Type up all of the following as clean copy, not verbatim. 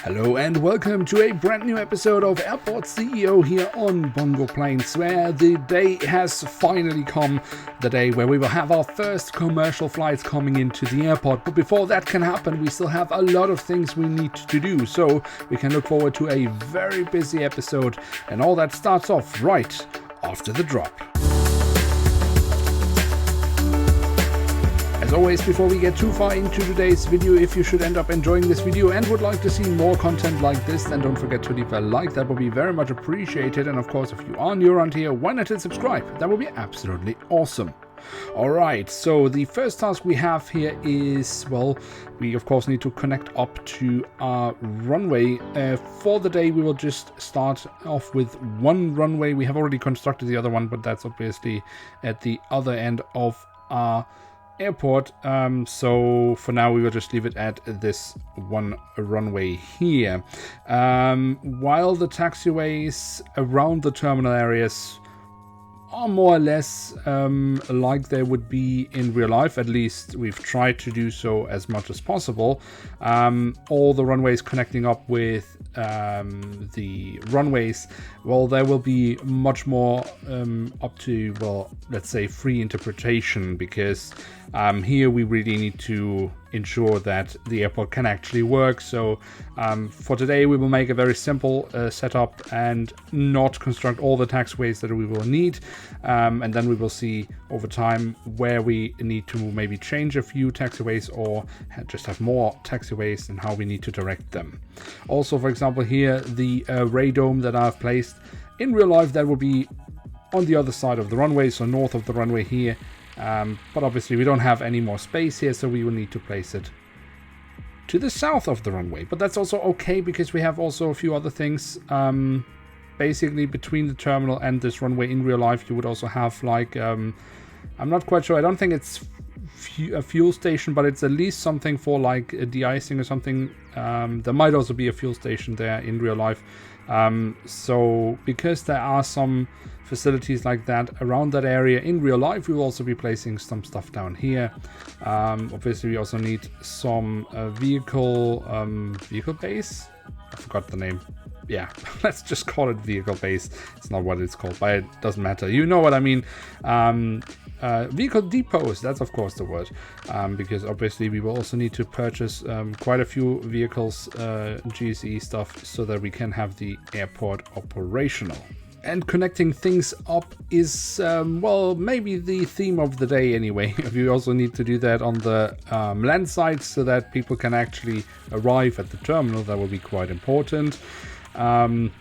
Hello and welcome to a brand new episode of Airport CEO here on BongoPlanes, where the day has finally come, the day where we will have our first commercial flights coming into the airport. But before that can happen, we still have a lot of things we need to do, so we can look forward to a very busy episode, and all that starts off right after the drop. As always, before we get too far into today's video, if you should end up enjoying this video and would like to see more content like this, then don't forget to leave a like. That would be very much appreciated. And of course, if you are new around here, why not hit subscribe? That would be absolutely awesome. Alright, so the first task we have here is, well, we of course need to connect up to our runway. For the day, we will just start off with one runway. We have already constructed the other one, but that's obviously at the other end of our airport, so for now we will just leave it at this one runway here, while the taxiways around the terminal areas are more or less like they would be in real life. At least we've tried to do so as much as possible. All the runways connecting up with the runways, well, there will be much more up to, well, let's say free interpretation, because here we really need to ensure that the airport can actually work. So for today we will make a very simple setup and not construct all the taxiways that we will need, and then we will see over time where we need to maybe change a few taxiways or just have more taxiways and how we need to direct them. Also, for example, here the radome that I've placed in real life, that will be on the other side of the runway, so north of the runway here. But obviously we don't have any more space here, so we will need to place it to the south of the runway. But that's also okay, because we have also a few other things. Basically, between the terminal and this runway in real life, you would also have like, I'm not quite sure, I don't think it's a fuel station, but it's at least something for like de-icing or something. There might also be a fuel station there in real life. So because there are some facilities like that around that area in real life, we will also be placing some stuff down here. Obviously we also need some vehicle base. I forgot the name. Yeah, let's just call it vehicle base. It's not what it's called, but it doesn't matter. You know what I mean. Vehicle depots, that's of course the word, because obviously we will also need to purchase quite a few vehicles, GSE stuff, so that we can have the airport operational. And connecting things up is, well, maybe the theme of the day anyway. We also need to do that on the land side, so that people can actually arrive at the terminal. That will be quite important. I'm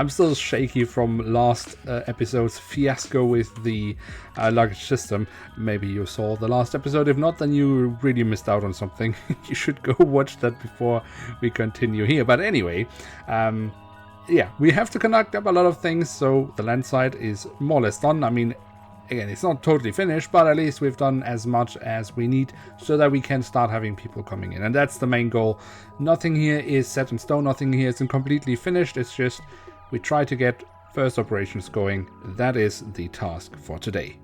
still shaky from last episode's fiasco with the luggage system. Maybe you saw the last episode. If not, then you really missed out on something. You should go watch that before we continue here. But anyway, yeah, we have to connect up a lot of things, so the land side is more or less done. I mean, again, it's not totally finished, but at least we've done as much as we need so that we can start having people coming in. And that's the main goal. Nothing here is set in stone. Nothing here is completely finished. It's just we try to get first operations going. That is the task for today.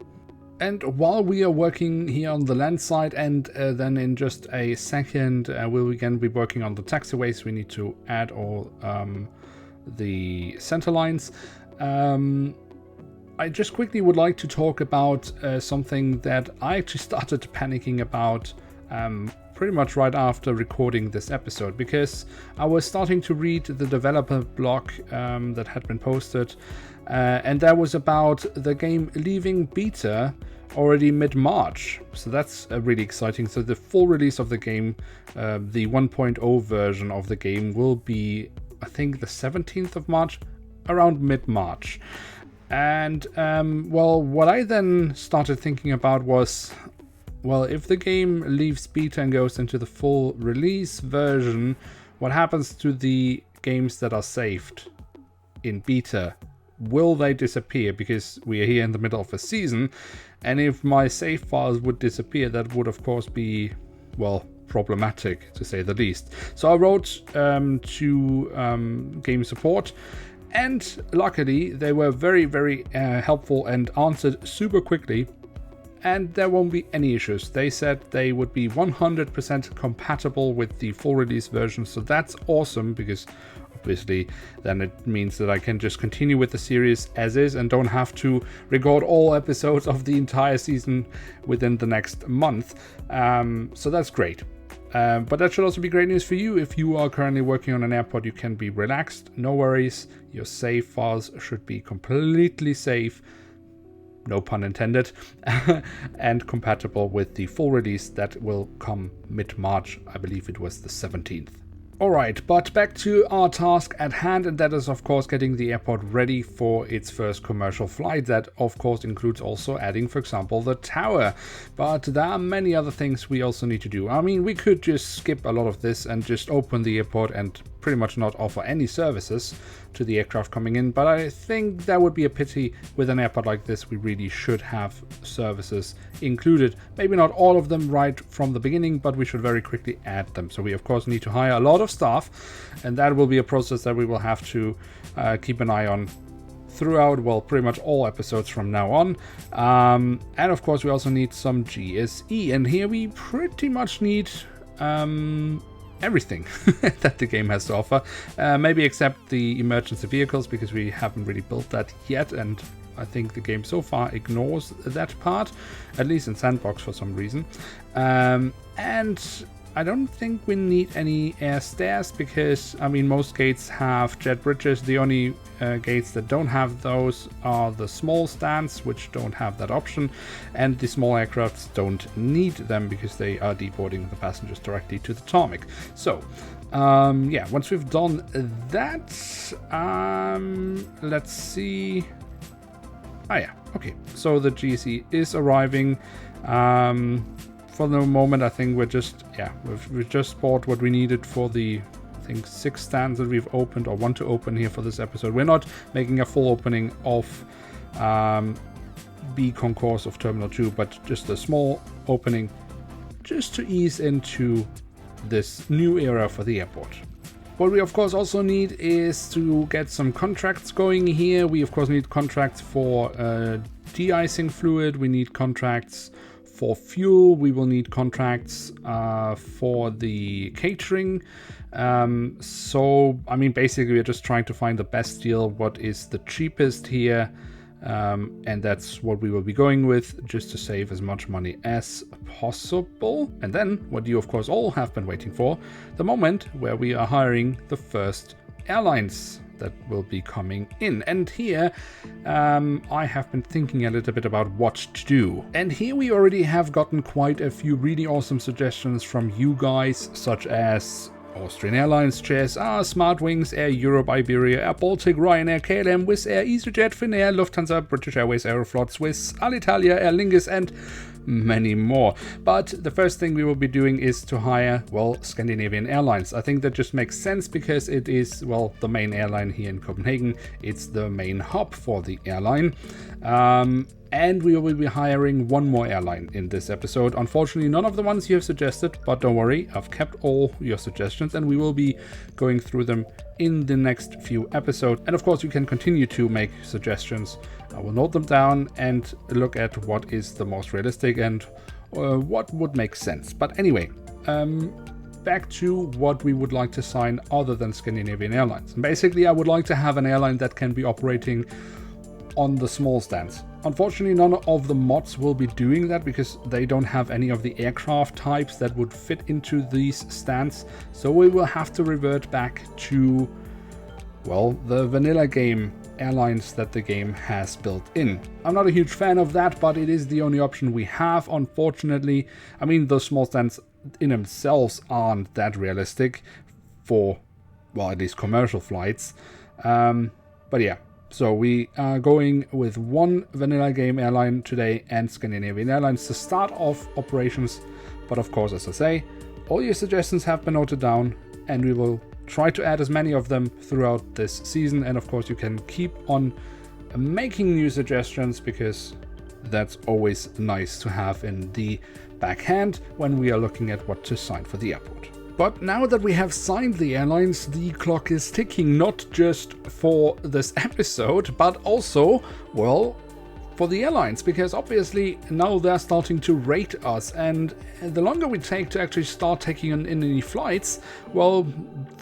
And while we are working here on the land side, and then in just a second we'll again be working on the taxiways. We need to add all the center lines. I just quickly would like to talk about something that I actually started panicking about pretty much right after recording this episode, because I was starting to read the developer blog that had been posted, and that was about the game leaving beta already mid-March. So that's really exciting. So the full release of the game, the 1.0 version of the game, will be, I think, the 17th of March, around mid-March. And, well, what I then started thinking about was, well, if the game leaves beta and goes into the full release version, what happens to the games that are saved in beta? Will they disappear? Because we are here in the middle of a season, and if my save files would disappear, that would, of course, be, well, problematic, to say the least. So I wrote to game support, and luckily they were very, very helpful and answered super quickly. and there won't be any issues. They said they would be 100% compatible with the full release version, so that's awesome, because obviously then it means that I can just continue with the series as is and don't have to record all episodes of the entire season within the next month. So that's great. But that should also be great news for you. If you are currently working on an airport, you can be relaxed, no worries. Your save files should be completely safe, no pun intended, and compatible with the full release that will come mid-March. I believe it was the 17th. Alright, but back to our task at hand, and that is of course getting the airport ready for its first commercial flight. That of course includes also adding, for example, the tower. But there are many other things we also need to do. I mean, we could just skip a lot of this and just open the airport and pretty much not offer any services to the aircraft coming in, but I think that would be a pity. With an airport like this, we really should have services included. Maybe not all of them right from the beginning, but we should very quickly add them. So we of course need to hire a lot of staff, and that will be a process that we will have to keep an eye on throughout, well, pretty much all episodes from now on. And of course we also need some GSE, and here we pretty much need everything that the game has to offer, maybe except the emergency vehicles, because we haven't really built that yet, and I think the game so far ignores that part, at least in Sandbox for some reason. And I don't think we need any air stairs, because I mean most gates have jet bridges. The only gates that don't have those are the small stands, which don't have that option, and the small aircrafts don't need them because they are deboarding the passengers directly to the tarmac. So yeah, once we've done that, let's see. Ah yeah, okay, so the GSE is arriving. For the moment, I think we're just, yeah, we've just bought what we needed for the, I think, 6 stands that we've opened or want to open here for this episode. We're not making a full opening of B concourse of Terminal 2, but just a small opening just to ease into this new era for the airport. What we of course also need is to get some contracts going here. We of course need contracts for de-icing fluid. We need contracts for fuel. We will need contracts for the catering. So, I mean, basically we're just trying to find the best deal, what is the cheapest here. And that's what we will be going with, just to save as much money as possible. And then, what you of course all have been waiting for, the moment where we are hiring the first airlines that will be coming in. And here I have been thinking a little bit about what to do. And here we already have gotten quite a few really awesome suggestions from you guys, such as Austrian Airlines, JSR, SmartWings, Air Europe, Iberia, Air Baltic, Ryanair, KLM, Wizz Air, EasyJet, Finnair, Lufthansa, British Airways, Aeroflot, Swiss, Alitalia, Aer Lingus, and many more. But the first thing we will be doing is to hire, well, Scandinavian Airlines. I think that just makes sense because it is, well, the main airline here in Copenhagen. It's the main hub for the airline. And we will be hiring one more airline in this episode. Unfortunately, none of the ones you have suggested, but don't worry, I've kept all your suggestions and we will be going through them in the next few episodes. And of course, you can continue to make suggestions. I will note them down and look at what is the most realistic and what would make sense. But anyway, back to what we would like to sign other than Scandinavian Airlines. And basically, I would like to have an airline that can be operating on the small stands. Unfortunately, none of the mods will be doing that because they don't have any of the aircraft types that would fit into these stands. So we will have to revert back to, well, the vanilla game airlines that the game has built in. I'm not a huge fan of that, but it is the only option we have, unfortunately. I mean, those small stands in themselves aren't that realistic for, well, at least commercial flights. But yeah. So we are going with one vanilla game airline today and Scandinavian Airlines to start off operations. But of course, as I say, all your suggestions have been noted down and we will try to add as many of them throughout this season. And of course, you can keep on making new suggestions because that's always nice to have in the backhand when we are looking at what to sign for the airport. But now that we have signed the airlines, the clock is ticking, not just for this episode, but also, well, for the airlines, because obviously now they're starting to rate us, and the longer we take to actually start taking in any flights, well,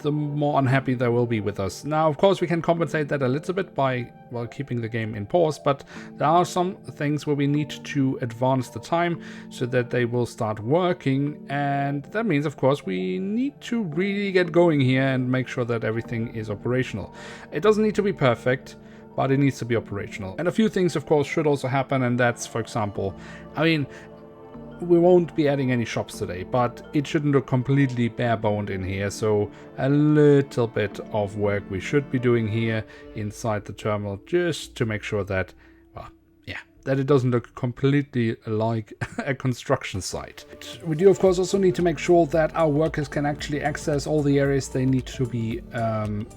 the more unhappy they will be with us. Now, of course, we can compensate that a little bit by, well, keeping the game in pause, but there are some things where we need to advance the time so that they will start working, and that means, of course, we need to really get going here and make sure that everything is operational. It doesn't need to be perfect, but it needs to be operational. And a few things, of course, should also happen, and that's, for example, I mean, we won't be adding any shops today, but it shouldn't look completely bare-boned in here, so a little bit of work we should be doing here inside the terminal, just to make sure that, well, yeah, that it doesn't look completely like a construction site. We do, of course, also need to make sure that our workers can actually access all the areas they need to be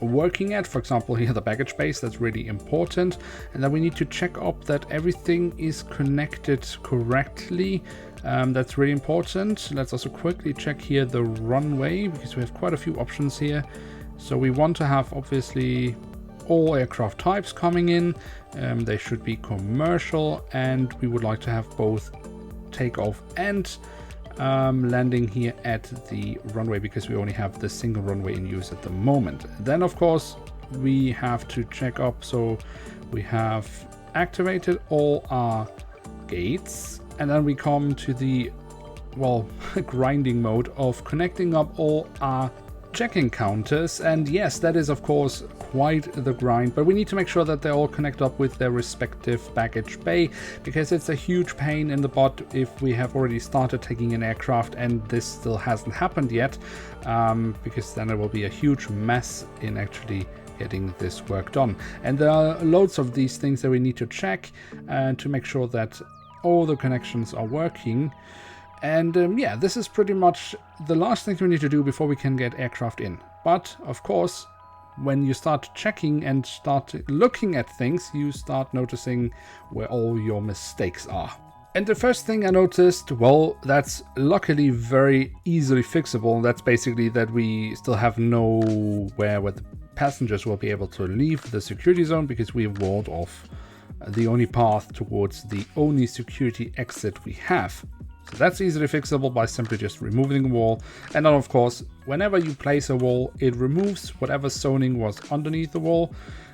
working at. For example, here the baggage base, that's really important. And then we need to check up that everything is connected correctly. That's really important. Let's also quickly check here the runway, because we have quite a few options here. So we want to have, obviously, all aircraft types coming in. They should be commercial, and we would like to have both takeoff and landing here at the runway, because we only have the single runway in use at the moment. Then, of course, we have to check up. So we have activated all our gates, and then we come to the, well, grinding mode of connecting up all our check-in counters. And yes, that is, of course, quite the grind, but we need to make sure that they all connect up with their respective baggage bay, because it's a huge pain in the butt if we have already started taking in aircraft and this still hasn't happened yet, because then it will be a huge mess in actually getting this work done. And there are loads of these things that we need to check to make sure that all the connections are working. And yeah, this is pretty much the last thing we need to do before we can get aircraft in. But of course, when you start checking and start looking at things, you start noticing where all your mistakes are. And the first thing I noticed, well, that's luckily very easily fixable. That's basically that we still have nowhere where the passengers will be able to leave the security zone, because we have walled off the only path towards the only security exit we have. So that's easily fixable by simply just removing the wall. And then, of course, whenever you place a wall, it removes whatever zoning was underneath the wall,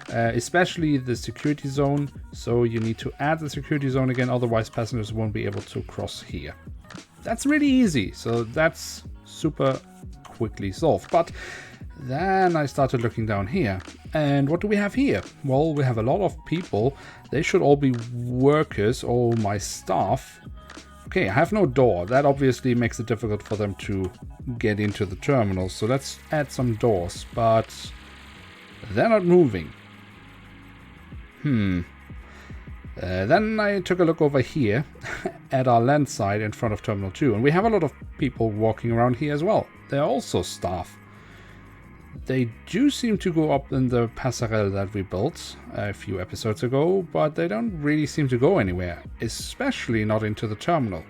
especially the security zone. So you need to add the security zone again, otherwise passengers won't be able to cross here. That's really easy. So that's super quickly solved. But then I started looking down here, and what do we have here? Well, we have a lot of people. They should all be workers, all my staff. Okay, I have no door. That obviously makes it difficult for them to get into the terminal. So let's add some doors, but they're not moving. Then I took a look over here at our land side in front of Terminal 2, and we have a lot of people walking around here as well. They're also staff. They do seem to go up in the passerelle that we built a few episodes ago, but they don't really seem to go anywhere, especially not into the terminal.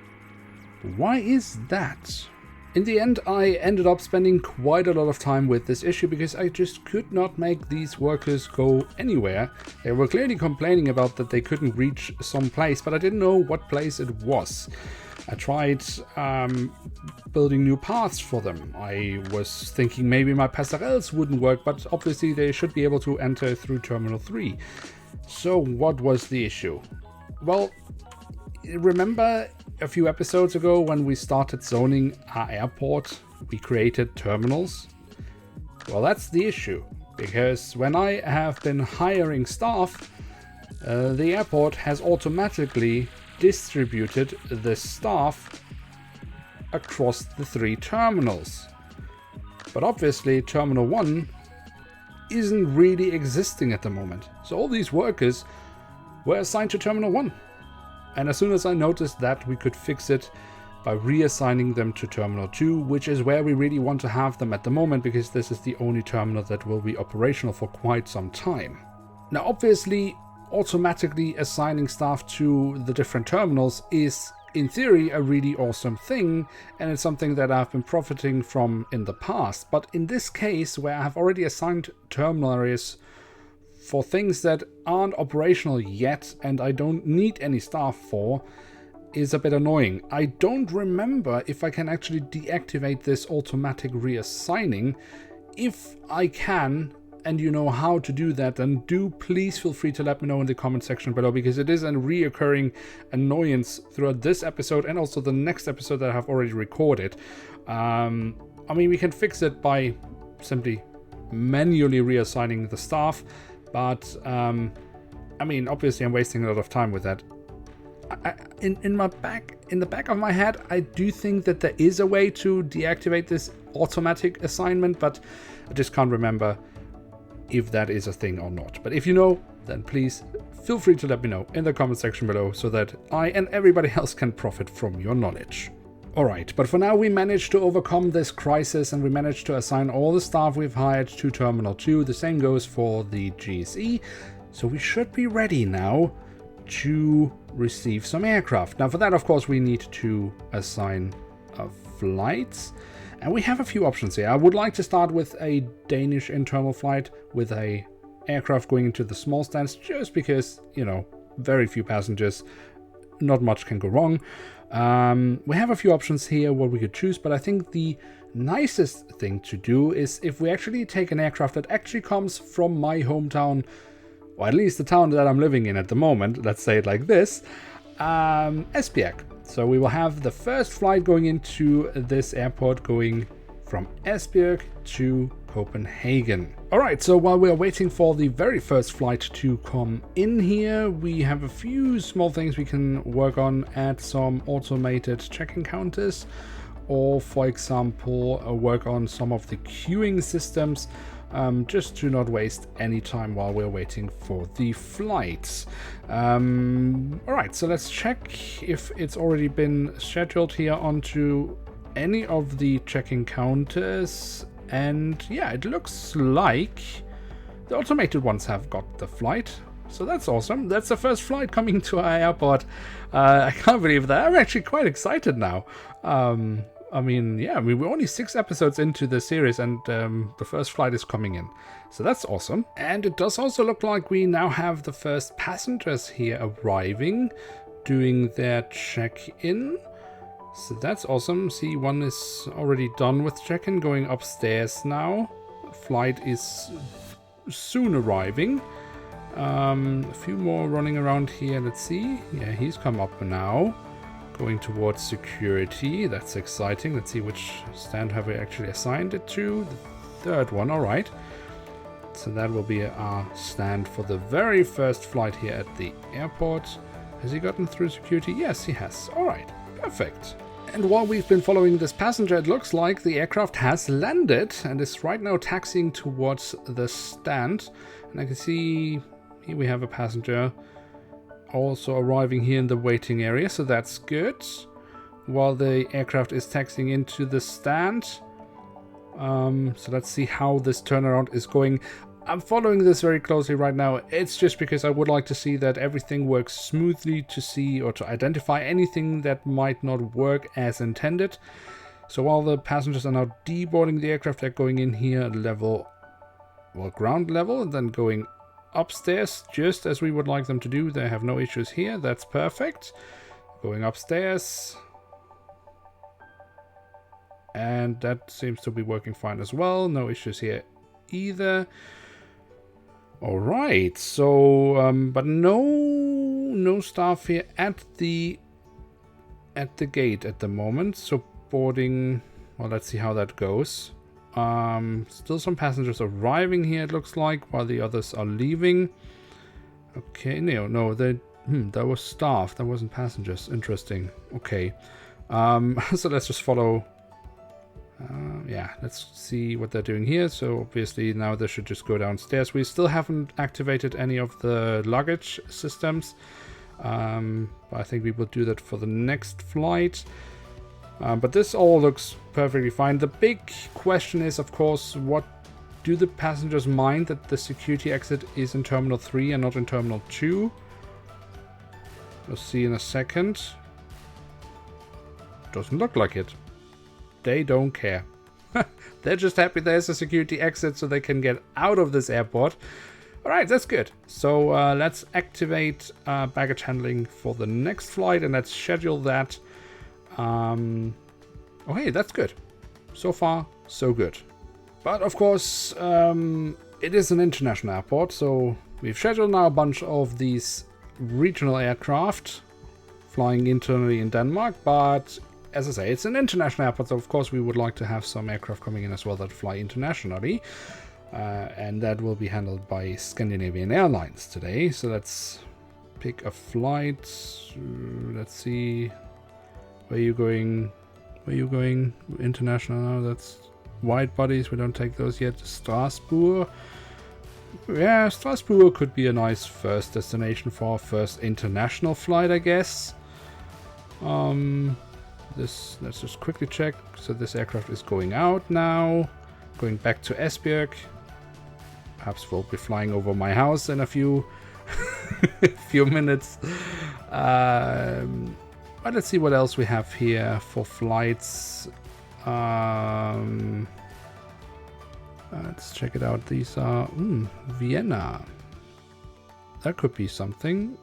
Why is that? In the end, I ended up spending quite a lot of time with this issue, because I just could not make these workers go anywhere. They were clearly complaining about that they couldn't reach some place, but I didn't know what place it was. I tried building new paths for them. I was thinking maybe my passerelles wouldn't work, but obviously they should be able to enter through Terminal 3. So what was the issue? Well, remember a few episodes ago when we started zoning our airport, we created terminals? Well, that's the issue, because when I have been hiring staff, the airport has automatically distributed the staff across the 3 terminals. But obviously Terminal 1 isn't really existing at the moment. So all these workers were assigned to Terminal 1. And as soon as I noticed that, we could fix it by reassigning them to Terminal 2, which is where we really want to have them at the moment, because this is the only terminal that will be operational for quite some time. Now, obviously, automatically assigning staff to the different terminals is, in theory, a really awesome thing, and it's something that I've been profiting from in the past. But in this case, where I have already assigned terminal areas for things that aren't operational yet and I don't need any staff for is a bit annoying. I don't remember if I can actually deactivate this automatic reassigning. If I can, and you know how to do that, then do please feel free to let me know in the comment section below, because it is a reoccurring annoyance throughout this episode and also the next episode that I have already recorded. I mean, we can fix it by simply manually reassigning the staff, but I mean, obviously I'm wasting a lot of time with that. In the back of my head, I do think that there is a way to deactivate this automatic assignment, but I just can't remember if that is a thing or not. But if you know, then please feel free to let me know in the comment section below so that I and everybody else can profit from your knowledge. Alright, but for now we managed to overcome this crisis and we managed to assign all the staff we've hired to Terminal 2. The same goes for the GSE, so we should be ready now to receive some aircraft. Now for that, of course, we need to assign flights, and we have a few options here. I would like to start with a Danish internal flight with a aircraft going into the small stands, just because, you know, very few passengers, not much can go wrong. We have a few options here what we could choose, but I think the nicest thing to do is if we actually take an aircraft that actually comes from my hometown, or at least the town that I'm living in at the moment, let's say it like this, Esbjerg. So we will have the first flight going into this airport going from Esbjerg to Copenhagen. Alright, so while we're waiting for the very first flight to come in here, we have a few small things we can work on, add some automated check-in counters, or for example work on some of the queuing systems, just to not waste any time while we're waiting for the flights. Alright, so let's check if it's already been scheduled here onto any of the check-in counters. And yeah, it looks like the automated ones have got the flight. So that's awesome. That's the first flight coming to our airport. I can't believe that. I'm actually quite excited now. I mean, yeah, we're only 6 episodes into the series and the first flight is coming in. So that's awesome. And it does also look like we now have the first passengers here arriving, doing their check-in. So that's awesome. See, one is already done with check-in, going upstairs now. Flight is soon arriving. A few more running around here. Let's see. Yeah, he's come up now, going towards security. That's exciting. Let's see which stand have we actually assigned it to. The third one. All right. So that will be our stand for the very first flight here at the airport. Has he gotten through security? Yes, he has. All right. Perfect. And while we've been following this passenger, it looks like the aircraft has landed and is right now taxiing towards the stand. And I can see here we have a passenger also arriving here in the waiting area, so that's good. While the aircraft is taxiing into the stand. So let's see how this turnaround is going. I'm following this very closely right now. It's just because I would like to see that everything works smoothly, to see or to identify anything that might not work as intended. So while the passengers are now deboarding the aircraft, they're going in here at level, well, ground level, and then going upstairs just as we would like them to do. They have no issues here. That's perfect. Going upstairs. And that seems to be working fine as well. No issues here either. All right, so but no staff here at the gate at the moment. So boarding, well, let's see how that goes. Still some passengers arriving here, it looks like, while the others are leaving. Okay, no, that was staff, that wasn't passengers. Interesting. Okay, so let's just follow. Yeah, let's see what they're doing here. So obviously now they should just go downstairs. We still haven't activated any of the luggage systems. But I think we will do that for the next flight. But this all looks perfectly fine. The big question is, of course, what do the passengers mind that the security exit is in Terminal 3 and not in Terminal 2? We'll see in a second. Doesn't look like it. They don't care. They're just happy there's a security exit so they can get out of this airport. All right, that's good. So let's activate baggage handling for the next flight, and let's schedule that. Okay, that's good. So far, so good. But of course, it is an international airport, so we've scheduled now a bunch of these regional aircraft flying internally in Denmark, but as I say, it's an international airport, so of course we would like to have some aircraft coming in as well that fly internationally. And that will be handled by Scandinavian Airlines today. So let's pick a flight. Let's see. Where are you going? Where are you going? International now. That's wide bodies. We don't take those yet. Strasbourg. Yeah, Strasbourg could be a nice first destination for our first international flight, I guess. Let's just quickly check. So this aircraft is going out now. Going back to Esbjerg. Perhaps we'll be flying over my house in a few minutes. But let's see what else we have here for flights. Let's check it out. These are Vienna. That could be something.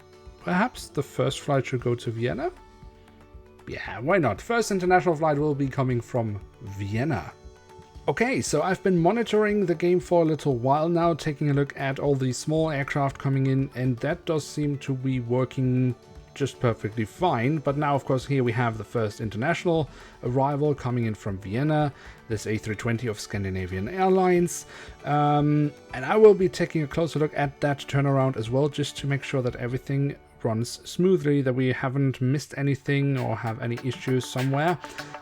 Perhaps the first flight should go to Vienna? Yeah, why not? First international flight will be coming from Vienna. Okay, so I've been monitoring the game for a little while now, taking a look at all these small aircraft coming in, and that does seem to be working just perfectly fine. But now, of course, here we have the first international arrival coming in from Vienna, this A320 of Scandinavian Airlines. And I will be taking a closer look at that turnaround as well, just to make sure that everything runs smoothly, that we haven't missed anything or have any issues somewhere.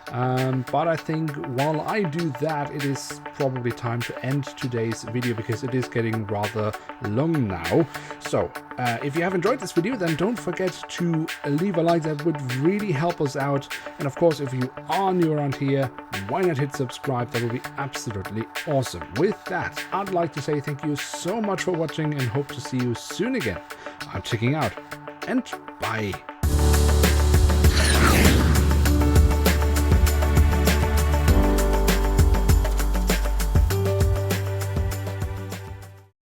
But I think while I do that, it is probably time to end today's video because it is getting rather long now. So if you have enjoyed this video, then don't forget to leave a like. That would really help us out. And of course, if you are new around here, why not hit subscribe? That would be absolutely awesome. With that, I'd like to say thank you so much for watching and hope to see you soon again. I'm checking out, and bye.